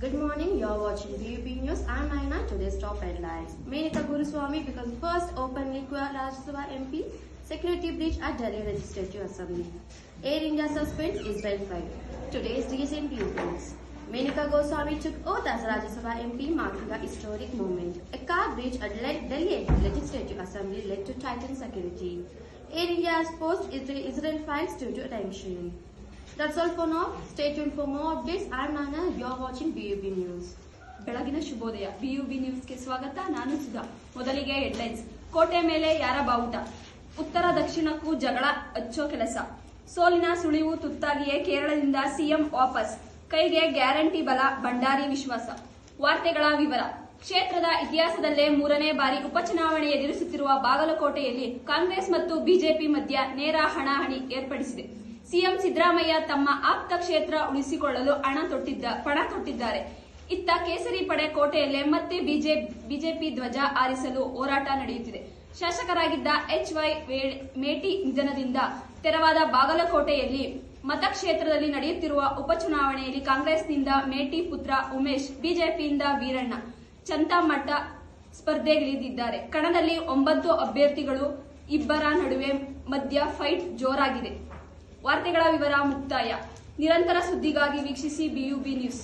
Good morning, you are watching BUP News. I am Naina. Today's top headlines. Menaka Guruswamy becomes first openly queer Rajya Sabha MP. Security breach at Delhi Legislative Assembly. Air India suspends Israel flight. Today's recent news. Menaka Goswamy took oath as Rajya Sabha MP, marking a historic moment. A car breach at Delhi Legislative Assembly led to tightened security. Air India has posted Israel flights due to tension. That's all for now. Stay tuned for more updates. I'm Nana. You're watching BUB News. ಬೆಳಗಿನ ಶುಭೋದಯ. BUB ನ್ಯೂಸ್ಗೆ ಸ್ವಾಗತ. ನಾನು ಸುಧಾ. ಮೊದಲಿಗೆ headlines. ಕೋಟೆ ಮೇಲೆ ಯಾರ ಬಾವುಟ? ಉತ್ತರ ದಕ್ಷಿಣಕ್ಕೂ ಜಗಳ ಹಚ್ಚೋ ಕೆಲಸ. ಸೋಲಿನ ಸುಳಿವು ತುತ್ತಾಗಿಯೇ ಕೇರಳದಿಂದ ಸಿಎಂ ವಾಪಸ್. ಕೈಗೆ ಗ್ಯಾರಂಟಿ ಬಲ, ಭಂಡಾರಿ ವಿಶ್ವಾಸ. ವಾರ್ತೆಗಳ ವಿವರ. ಕ್ಷೇತ್ರದ ಇತಿಹಾಸದಲ್ಲೇ 3ನೇ ಬಾರಿ ಉಪಚುನಾವಣೆ ಎದುರಿಸುತ್ತಿರುವ ಬಾಗಲಕೋಟೆಯಲ್ಲಿ ಕಾಂಗ್ರೆಸ್ ಮತ್ತು ಬಿಜೆಪಿ ಮಧ್ಯ ನೇರ ಹಣಾಹಣಿ ಏರ್ಪಡಿಸಿದೆ. ಸಿಎಂ ಸಿದ್ದರಾಮಯ್ಯ ತಮ್ಮ ಆಪ್ತ ಕ್ಷೇತ್ರ ಉಳಿಸಿಕೊಳ್ಳಲು ಪಣ ತೊಟ್ಟಿದ್ದಾರೆ. ಇತ್ತ ಕೇಸರಿ ಪಡೆ ಕೋಟೆಯಲ್ಲೇ ಮತ್ತೆ ಬಿಜೆಪಿ ಧ್ವಜ ಹಾರಿಸಲು ಹೋರಾಟ ನಡೆಯುತ್ತಿದೆ. ಶಾಸಕರಾಗಿದ್ದ HY ಮೇಟಿ ನಿಧನದಿಂದ ತೆರವಾದ ಬಾಗಲಕೋಟೆಯಲ್ಲಿ ಮತಕ್ಷೇತ್ರದಲ್ಲಿ ನಡೆಯುತ್ತಿರುವ ಉಪಚುನಾವಣೆಯಲ್ಲಿ ಕಾಂಗ್ರೆಸ್ನಿಂದ ಮೇಟಿ ಪುತ್ರ ಉಮೇಶ್, ಬಿಜೆಪಿಯಿಂದ ವೀರಣ್ಣ ಚಂತಮಠ ಸ್ಪರ್ಧೆಗಿಳಿದಿದ್ದಾರೆ. ಕಣದಲ್ಲಿ 9 ಅಭ್ಯರ್ಥಿಗಳು, ಇಬ್ಬರ ನಡುವೆ ಮಧ್ಯ ಫೈಟ್ ಜೋರಾಗಿದೆ. ವಾರ್ತೆಗಳ ವಿವರ ಮುಕ್ತಾಯ. ನಿರಂತರ ಸುದ್ದಿಗಾಗಿ ವೀಕ್ಷಿಸಿ BUB ನ್ಯೂಸ್.